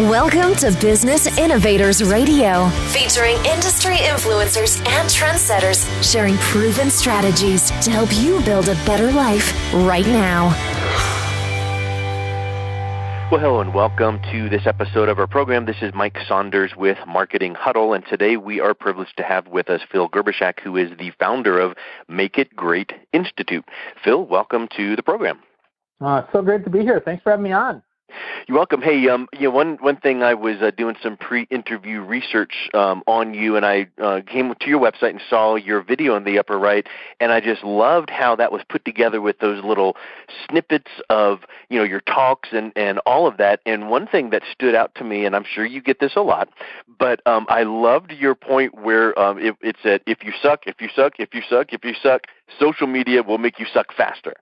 Welcome to Business Innovators Radio, featuring industry influencers and trendsetters sharing proven strategies to help you build a better life right now. Well, hello and welcome to this episode of our program. This is Mike Saunders with Marketing Huddle, and today we are privileged to have with us Phil Gerbyshak, who is the founder of Make It Great Institute. Phil, welcome to the program. It's so great to be here. Thanks for having me on. You're welcome. Hey, one thing, I was doing some pre-interview research on you, and I came to your website and saw your video in the upper right, and I just loved how that was put together with those little snippets of, your talks and all of that. And one thing that stood out to me, and I'm sure you get this a lot, but I loved your point where it said, if you suck, social media will make you suck faster.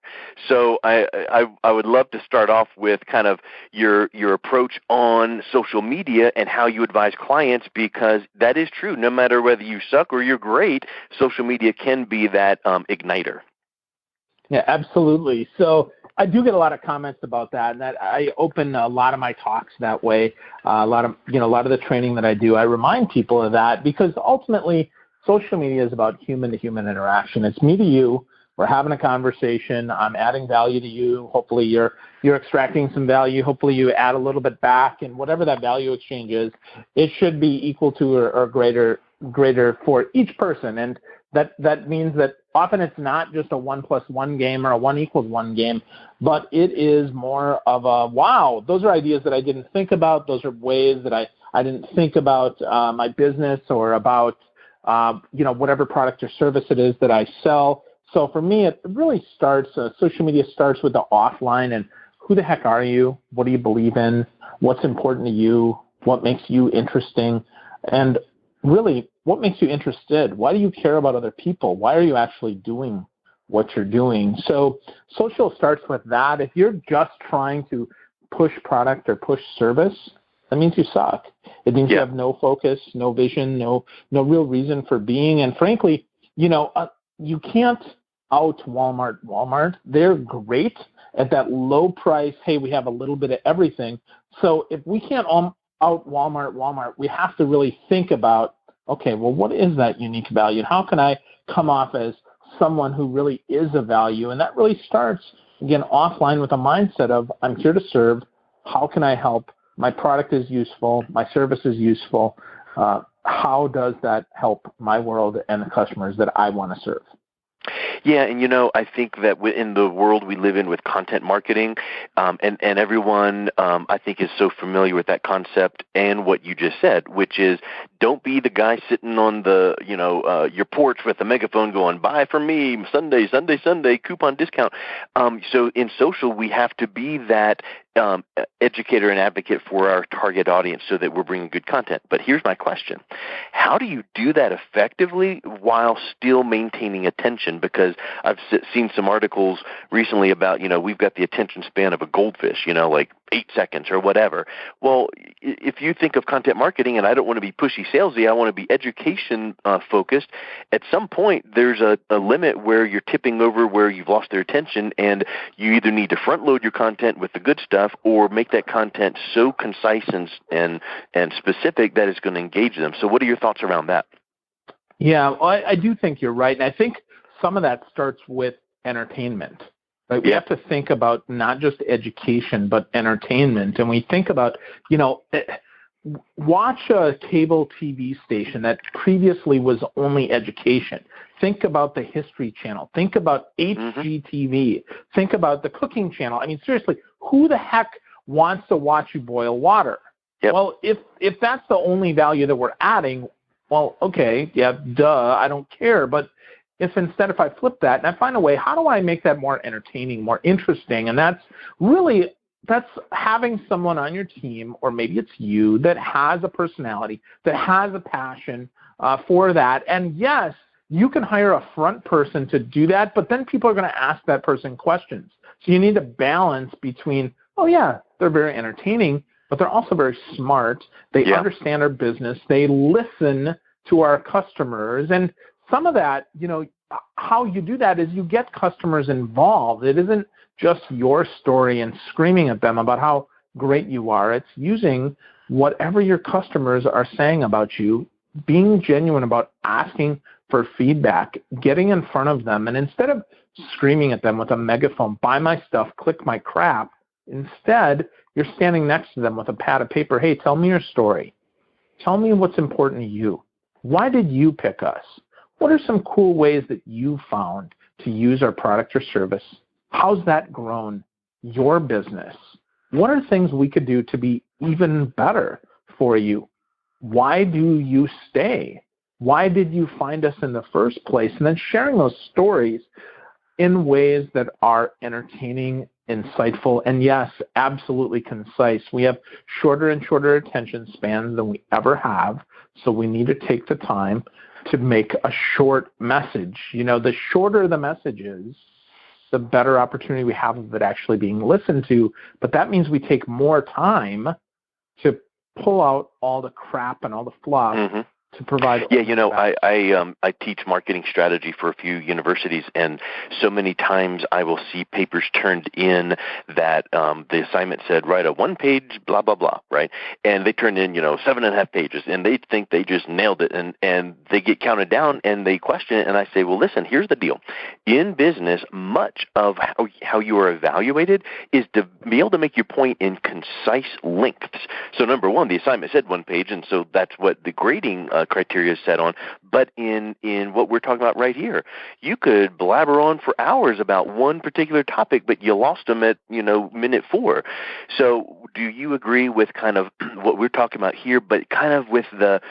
So I would love to start off with kind of your approach on social media and how you advise clients, because that is true. No matter whether you suck or you're great, social media can be that igniter. Yeah, absolutely. So I do get a lot of comments about that, and that I open a lot of my talks that way. A lot of the training that I do, I remind people of that, because ultimately social media is about human-to-human interaction. It's me to you. We're having a conversation. I'm adding value to you. Hopefully you're extracting some value. Hopefully you add a little bit back, and whatever that value exchange is, it should be equal to or greater for each person. And that means that often it's not just a 1+1 game or a 1=1 game, but it is more of a, wow, those are ideas that I didn't think about. Those are ways that I didn't think about my business or about whatever product or service it is that I sell. So for me, it really starts, social media starts with the offline, and who the heck are you? What do you believe in? What's important to you? What makes you interesting? And really, what makes you interested? Why do you care about other people? Why are you actually doing what you're doing? So social starts with that. If you're just trying to push product or push service, that means you suck. It means you have no focus, no vision, no real reason for being. And frankly, you can't out Walmart. They're great at that low price. Hey, we have a little bit of everything. So if we can't out Walmart, we have to really think about, okay, well, what is that unique value? How can I come off as someone who really is a value? And that really starts, again, offline with a mindset of, I'm here to serve. How can I help? My product is useful. My service is useful. How does that help my world and the customers that I want to serve? Yeah, and I think that in the world we live in with content marketing, and everyone I think is so familiar with that concept and what you just said, which is, don't be the guy sitting on the your porch with a megaphone going, buy from me Sunday, coupon discount. So in social, we have to be that educator and advocate for our target audience so that we're bringing good content. But here's my question. How do you do that effectively while still maintaining attention? Because I've seen some articles recently about, we've got the attention span of a goldfish, like 8 seconds or whatever. Well, if you think of content marketing, and I don't want to be pushy salesy, I want to be education focused, at some point there's a limit where you're tipping over where you've lost their attention, and you either need to front load your content with the good stuff or make that content so concise and specific that it's going to engage them. So what are your thoughts around that? Yeah, well, I do think you're right. And I think some of that starts with entertainment. Right? We have to think about not just education, but entertainment. And we think about, watch a cable TV station that previously was only education. Think about the History Channel. Think about HGTV. Think about the Cooking Channel. I mean, seriously, who the heck wants to watch you boil water? Yep. Well, if that's the only value that we're adding, well, okay, yeah, duh, I don't care. But if I flip that and I find a way, how do I make that more entertaining, more interesting? And that's having someone on your team, or maybe it's you, that has a personality, that has a passion for that. And yes, you can hire a front person to do that, but then people are going to ask that person questions. So you need to balance between, oh yeah, they're very entertaining, but they're also very smart. They understand our business. They listen to our customers. And some of that, how you do that is you get customers involved. It isn't just your story and screaming at them about how great you are. It's using whatever your customers are saying about you, being genuine about asking for feedback, getting in front of them, and instead of screaming at them with a megaphone, buy my stuff, click my crap, instead, you're standing next to them with a pad of paper. Hey, tell me your story. Tell me what's important to you. Why did you pick us? What are some cool ways that you found to use our product or service? How's that grown your business? What are things we could do to be even better for you? Why do you stay? Why did you find us in the first place? And then sharing those stories in ways that are entertaining, insightful, and yes, absolutely concise. We have shorter and shorter attention spans than we ever have, so we need to take the time to make a short message. You know, the shorter the message is, the better opportunity we have of it actually being listened to, but that means we take more time to pull out all the crap and all the fluff to provide. Yeah, you know, I teach marketing strategy for a few universities, and so many times I will see papers turned in that the assignment said, write a one-page blah, blah, blah, right? And they turned in, 7.5 pages, and they think they just nailed it, and they get counted down, and they question it, and I say, well, listen, here's the deal. In business, much of how you are evaluated is to be able to make your point in concise lengths. So number one, the assignment said 1 page, and so that's what the grading criteria is set on. But in what we're talking about right here, you could blabber on for hours about one particular topic, but you lost them at, minute 4. So do you agree with kind of what we're talking about here, but kind of with the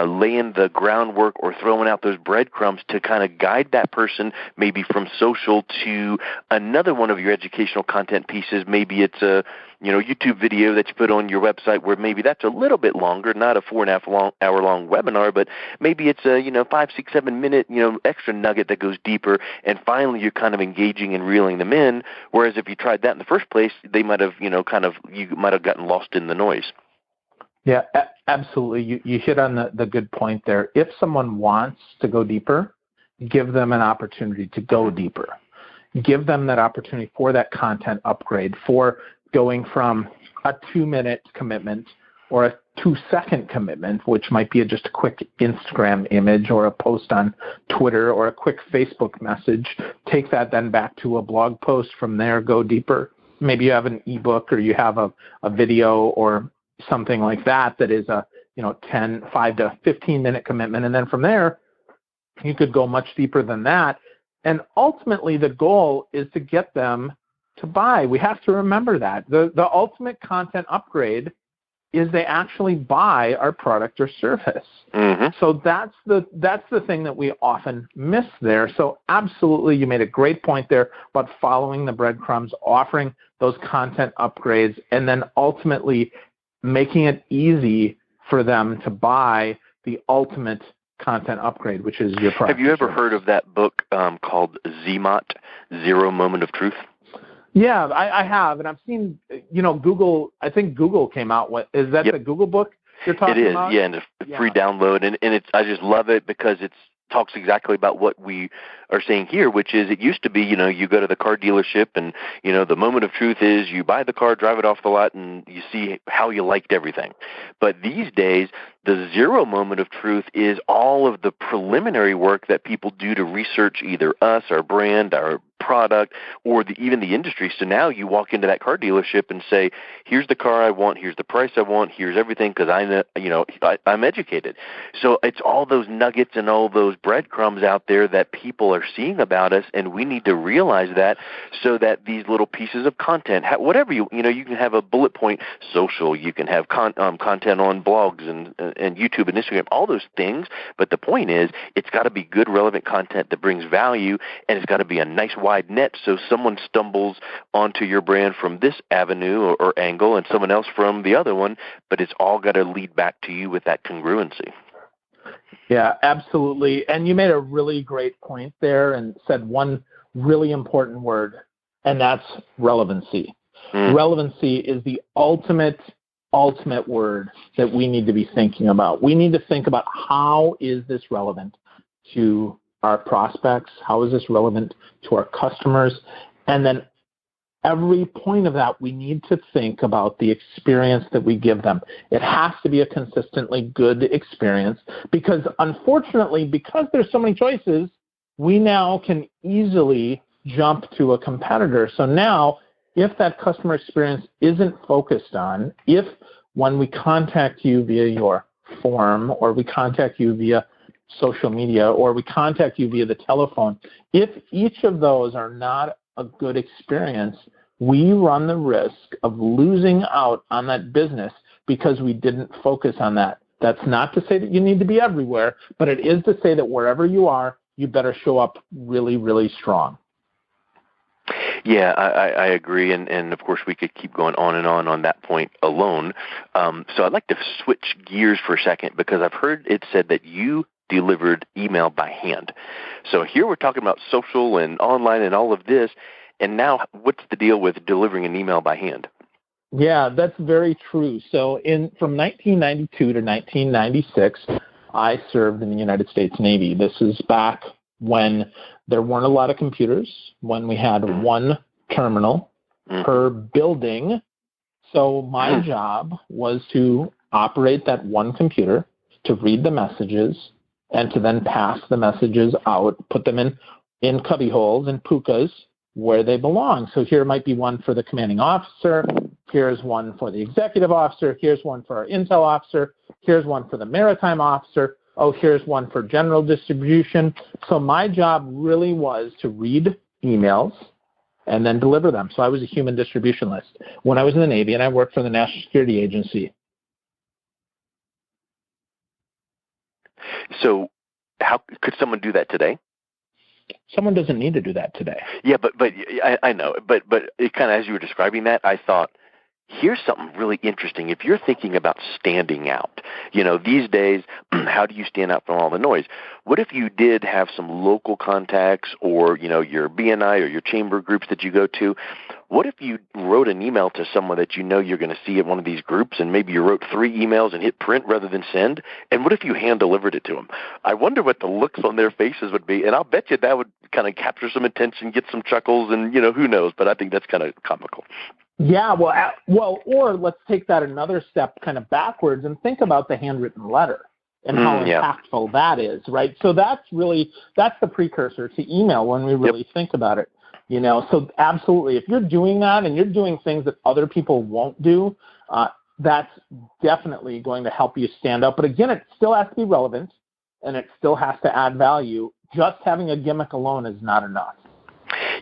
laying the groundwork or throwing out those breadcrumbs to kind of guide that person maybe from social to another one of your educational content pieces? Maybe it's a YouTube video that you put on your website where maybe that's a little bit longer, not a 4.5 hour long webinar, but maybe it's a 5, 6, 7 minute extra nugget that goes deeper, and finally you're kind of engaging and reeling them in. Whereas if you tried that in the first place, they might have you might have gotten lost in the noise. Yeah, absolutely. You hit on the good point there. If someone wants to go deeper, give them an opportunity to go deeper. Give them that opportunity for that content upgrade, for going from a 2-minute commitment or a 2-second commitment, which might be just a quick Instagram image or a post on Twitter or a quick Facebook message. Take that then back to a blog post. From there, go deeper. Maybe you have an ebook or you have a video or something like that is a 5 to 15-minute commitment. And then from there, you could go much deeper than that. And ultimately, the goal is to get them to buy. We have to remember that. The ultimate content upgrade is they actually buy our product or service. So that's the thing that we often miss there. So absolutely, you made a great point there about following the breadcrumbs, offering those content upgrades, and then ultimately making it easy for them to buy the ultimate content upgrade, which is your product. Have you ever heard of that book called ZMOT, Zero Moment of Truth? Yeah, I have, and I've seen, Google. I think Google came out with. Is that the Google book you're talking about? It is, yeah, and it's a free download, and it's. I just love it because it's talks exactly about what we are saying here, which is it used to be, you go to the car dealership and, the moment of truth is you buy the car, drive it off the lot, and you see how you liked everything. But these days, the zero moment of truth is all of the preliminary work that people do to research either us, our brand, our product, or even the industry. So now you walk into that car dealership and say, here's the car I want, here's the price I want, here's everything, because I'm educated. So it's all those nuggets and all those breadcrumbs out there that people are seeing about us, and we need to realize that so that these little pieces of content, whatever you can have a bullet point social, you can have content on blogs and YouTube and Instagram, all those things. But the point is, it's got to be good, relevant content that brings value, and it's got to be a nice wide net so someone stumbles onto your brand from this avenue or angle and someone else from the other one, but it's all got to lead back to you with that congruency. Yeah, absolutely. And you made a really great point there and said one really important word, and that's relevancy. Relevancy is the ultimate word that we need to be thinking about. We need to think about, how is this relevant to our prospects? How is this relevant to our customers? And then every point of that, we need to think about the experience that we give them. It has to be a consistently good experience because, unfortunately, because there's so many choices, we now can easily jump to a competitor. So now, if that customer experience isn't focused on, if when we contact you via your form or we contact you via social media or we contact you via the telephone, if each of those are not a good experience, we run the risk of losing out on that business because we didn't focus on that. That's not to say that you need to be everywhere, but it is to say that wherever you are, you better show up really, really strong. Yeah, I agree, and of course we could keep going on that point alone. So I'd like to switch gears for a second because I've heard it said that you delivered email by hand. So here we're talking about social and online and all of this, and now what's the deal with delivering an email by hand? Yeah, that's very true. So from 1992 to 1996, I served in the United States Navy. This is back when there weren't a lot of computers, when we had one terminal per building. So my job was to operate that one computer, to read the messages, and to then pass the messages out, put them in cubby holes and pukas where they belong. So here might be one for the commanding officer, here's one for the executive officer, here's one for our intel officer, here's one for the maritime officer, oh, here's one for general distribution. So my job really was to read emails and then deliver them. So I was a human distribution list when I was in the Navy, and I worked for the National Security Agency. So how could someone do that today? Someone doesn't need to do that today. Yeah, but I know. But it kind of, as you were describing that, I thought, here's something really interesting. If you're thinking about standing out, these days, how do you stand out from all the noise? What if you did have some local contacts or, your BNI or your chamber groups that you go to? What if you wrote an email to someone that you're going to see at one of these groups, and maybe you wrote 3 emails and hit print rather than send? And what if you hand-delivered it to them? I wonder what the looks on their faces would be, and I'll bet you that would kind of capture some attention, get some chuckles, and, who knows? But I think that's kind of comical. Yeah, well, or let's take that another step kind of backwards and think about the handwritten letter and how impactful that is, right? So that's the precursor to email when we really think about it. So absolutely, if you're doing that and you're doing things that other people won't do, that's definitely going to help you stand out. But again, it still has to be relevant and it still has to add value. Just having a gimmick alone is not enough.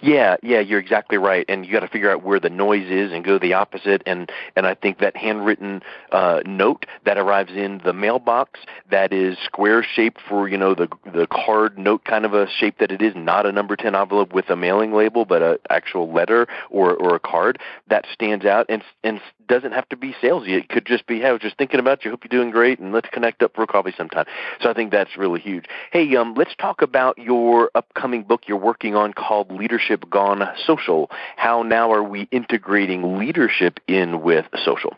Yeah, you're exactly right. And you got to figure out where the noise is and go the opposite. And I think that handwritten note that arrives in the mailbox that is square shaped for, the card note kind of a shape that it is, not a number 10 envelope with a mailing label, but an actual letter or a card that stands out and doesn't have to be salesy. It could just be, hey, I was just thinking about you. Hope you're doing great, and let's connect up for a coffee sometime. So I think that's really huge. Hey, let's talk about your upcoming book you're working on called Leadership Gone Social. How now are we integrating leadership in with social?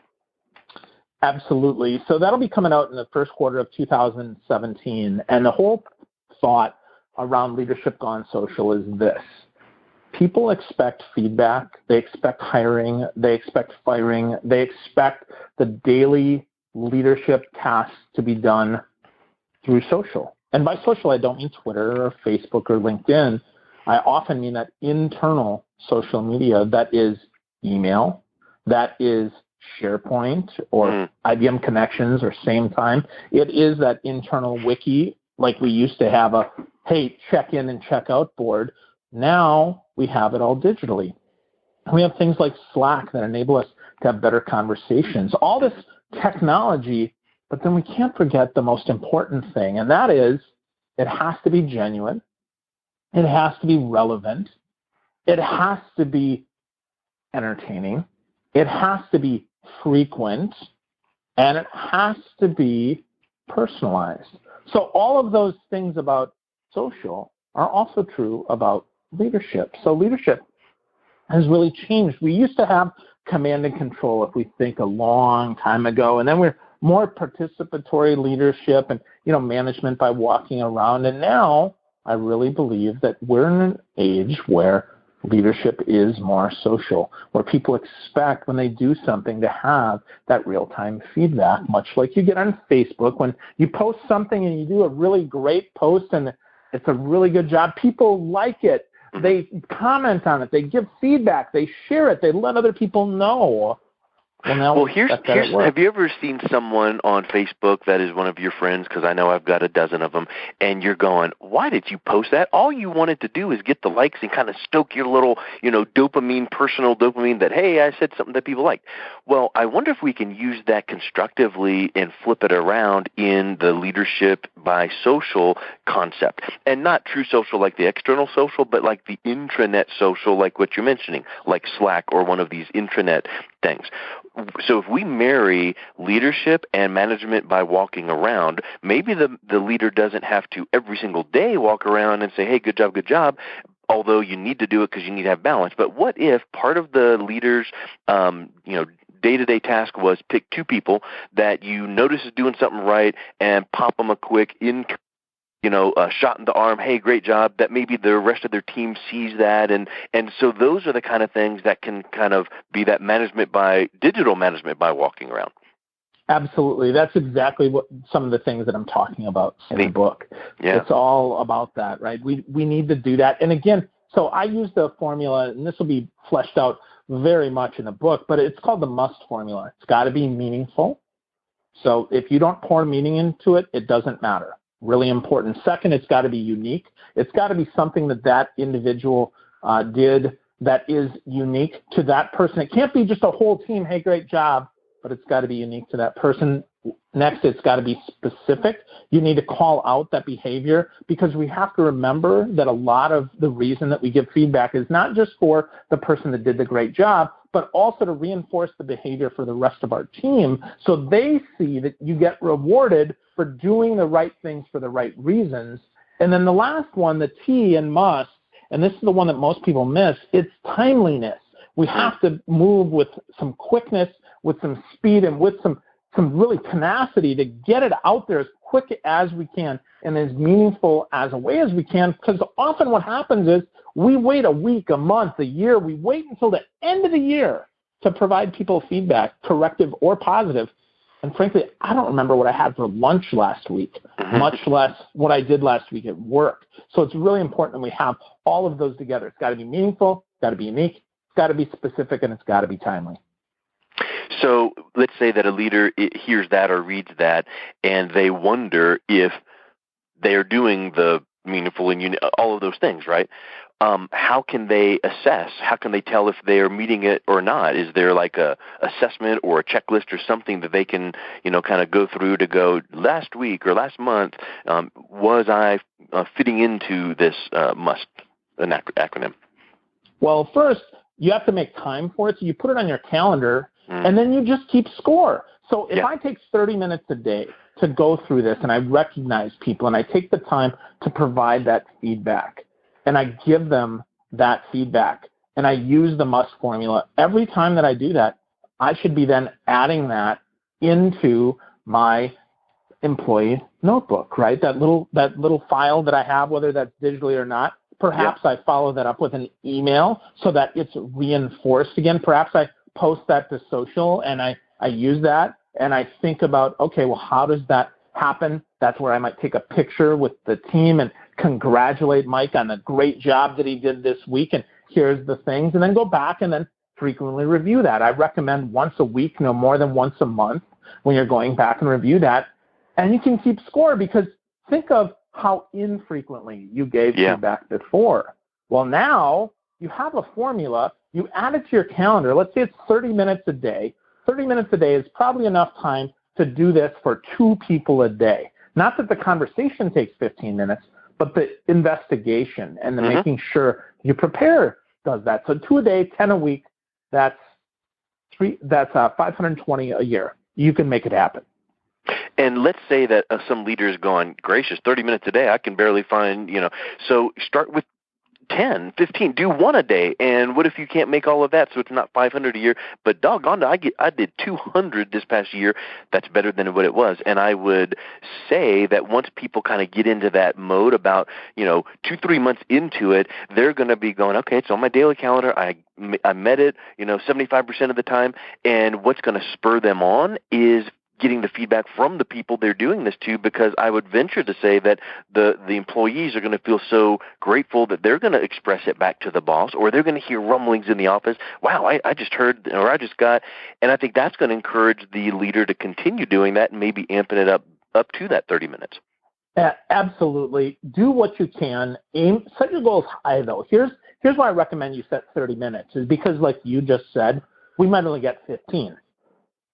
Absolutely. So that'll be coming out in the first quarter of 2017. And the whole thought around Leadership Gone Social is this. People expect feedback, they expect hiring, they expect firing, they expect the daily leadership tasks to be done through social. And by social, I don't mean Twitter or Facebook or LinkedIn. I often mean that internal social media, that is email, that is SharePoint or IBM Connections or Same Time. It is that internal wiki, like we used to have a, hey, check in and check out board. Now we have it all digitally. We have things like Slack that enable us to have better conversations. All this technology, but then we can't forget the most important thing, and that is it has to be genuine. It has to be relevant. It has to be entertaining. It has to be frequent. And it has to be personalized. So all of those things about social are also true about leadership. So leadership has really changed. We used to have command and control, if we think a long time ago, and then we're more participatory leadership and, management by walking around. And now I really believe that we're in an age where Leadership is more social, where people expect when they do something to have that real-time feedback, much like you get on Facebook. When you post something and you do a really great post and it's a really good job, people like it. They comment on it. They give feedback. They share it. They let other people know. Here's have you ever seen someone on Facebook that is one of your friends, because I know I've got a dozen of them, and you're going, why did you post that? All you wanted to do is get the likes and kind of stoke your little, personal dopamine that, hey, I said something that people liked. Well, I wonder if we can use that constructively and flip it around in the leadership by social concept. And not true social like the external social, but like the intranet social, like what you're mentioning, like Slack or one of these intranet things. So if we marry leadership and management by walking around, maybe the leader doesn't have to every single day walk around and say, hey, good job, although you need to do it because you need to have balance. But what if part of the leader's day-to-day task was pick two people that you notice is doing something right and pop them a quick shot in the arm, hey, great job, that maybe the rest of their team sees that. And so those are the kind of things that can kind of be that digital management by walking around. Absolutely. That's exactly what some of the things that I'm talking about in the book. Yeah. It's all about that, right? We need to do that. And again, so I use the formula, and this will be fleshed out very much in the book, but it's called the MUST formula. It's got to be meaningful. So if you don't pour meaning into it, it doesn't matter. Really important. Second, it's got to be unique. It's got to be something that individual did that is unique to that person. It can't be just a whole team, hey, great job, but it's got to be unique to that person. Next, it's got to be specific. You need to call out that behavior, because we have to remember that a lot of the reason that we give feedback is not just for the person that did the great job, but also to reinforce the behavior for the rest of our team, so they see that you get rewarded for doing the right things for the right reasons. And then the last one, the T in must, and this is the one that most people miss, it's timeliness. We have to move with some quickness, with some speed, and with some really tenacity to get it out there as quick as we can and as meaningful as a way as we can, because often what happens is we wait a week, a month, a year. We wait until the end of the year to provide people feedback, corrective or positive. And frankly, I don't remember what I had for lunch last week, much less what I did last week at work. So it's really important that we have all of those together. It's got to be meaningful, it's got to be unique, it's got to be specific, and it's got to be timely. So let's say that a leader hears that or reads that, and they wonder if they're doing the meaningful and all of those things, right? How can they assess? How can they tell if they are meeting it or not? Is there like a assessment or a checklist or something that they can, kind of go through to go, last week or last month, was I fitting into this MUST, an acronym? Well, first, you have to make time for it. So you put it on your calendar, and then you just keep score. So if I take 30 minutes a day to go through this, and I recognize people, and I take the time to provide that feedback, and I give them that feedback, and I use the MUST formula, every time that I do that, I should be then adding that into my employee notebook, right? That little file that I have, whether that's digitally or not. Perhaps I follow that up with an email so that it's reinforced again. Perhaps I post that to social, and I use that, and I think about, okay, well, how does that happen? That's where I might take a picture with the team and congratulate Mike on the great job that he did this week, and here's the things, and then go back and then frequently review that. I recommend once a week, no more than once a month, when you're going back and review that, and you can keep score, because think of how infrequently you gave feedback before. Well, now you have a formula. You add it to your calendar. Let's say it's 30 minutes a day. 30 minutes a day is probably enough time to do this for 2 people a day. Not that the conversation takes 15 minutes, but the investigation and the making sure you prepare does that. So 2 a day, 10 a week, that's 520 a year. You can make it happen. And let's say that some leaders going, gracious, 30 minutes a day, I can barely find, so start with 10, 15, do one a day. And what if you can't make all of that? So it's not 500 a year, but doggone it, I did 200 this past year. That's better than what it was. And I would say that once people kind of get into that mode about, 2-3 months into it, they're going to be going, okay, it's on my daily calendar. I met it, 75% of the time. And what's going to spur them on is getting the feedback from the people they're doing this to, because I would venture to say that the employees are going to feel so grateful that they're going to express it back to the boss, or they're going to hear rumblings in the office. Wow, I just heard, or I just got, and I think that's going to encourage the leader to continue doing that and maybe amping it up to that 30 minutes. Absolutely. Do what you can. Set your goals high, though. Here's why I recommend you set 30 minutes, is because, like you just said, we might only get 15.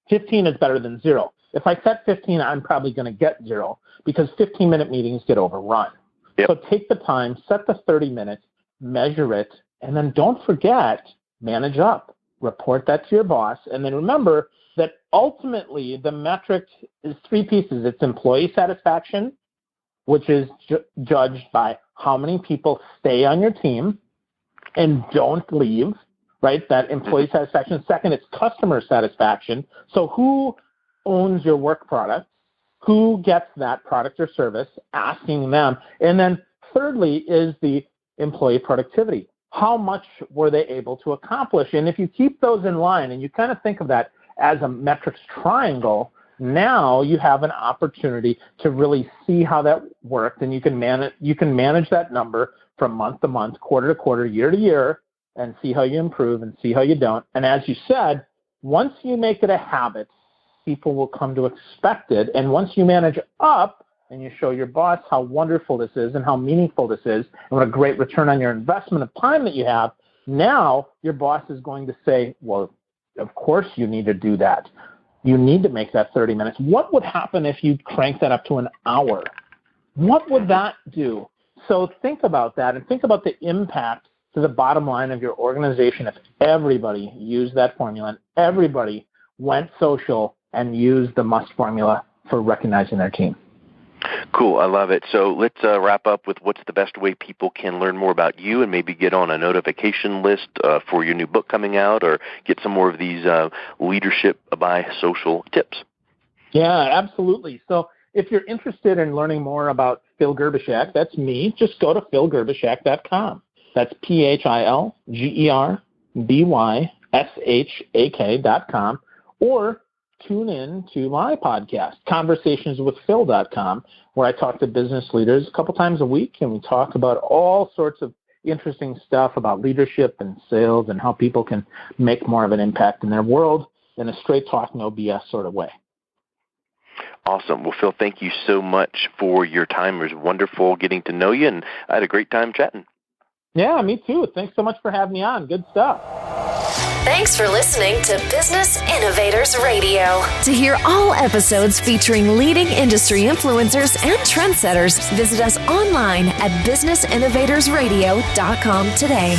15 is better than 0. If I set 15, I'm probably going to get 0, because 15-minute meetings get overrun. Yep. So take the time, set the 30 minutes, measure it, and then don't forget, manage up. Report that to your boss. And then remember that ultimately the metric is 3 pieces. It's employee satisfaction, which is judged by how many people stay on your team and don't leave, right? That employee satisfaction. Second, it's customer satisfaction. So who owns your work product? Who gets that product or service? Asking them. And then thirdly is the employee productivity. How much were they able to accomplish? And if you keep those in line and you kind of think of that as a metrics triangle, now you have an opportunity to really see how that worked, and you can manage that number from month to month, quarter to quarter, year to year, and see how you improve and see how you don't. And as you said, once you make it a habit, people will come to expect it. And once you manage up and you show your boss how wonderful this is and how meaningful this is and what a great return on your investment of time that you have, now your boss is going to say, well, of course you need to do that. You need to make that 30 minutes. What would happen if you crank that up to an hour? What would that do? So think about that, and think about the impact to the bottom line of your organization if everybody used that formula and everybody went social and used the MUST formula for recognizing their team. Cool. I love it. So let's wrap up with what's the best way people can learn more about you and maybe get on a notification list for your new book coming out, or get some more of these leadership by social tips. Yeah, absolutely. So if you're interested in learning more about Phil Gerbyshak, that's me, just go to philgerbyshak.com. That's PhilGerbyshak.com, or tune in to my podcast, conversationswithphil.com, where I talk to business leaders a couple times a week, and we talk about all sorts of interesting stuff about leadership and sales and how people can make more of an impact in their world in a straight talk, no BS sort of way. Awesome. Well, Phil, thank you so much for your time. It was wonderful getting to know you, and I had a great time chatting. Yeah, me too. Thanks so much for having me on. Good stuff. Thanks for listening to Business Innovators Radio. To hear all episodes featuring leading industry influencers and trendsetters, visit us online at businessinnovatorsradio.com today.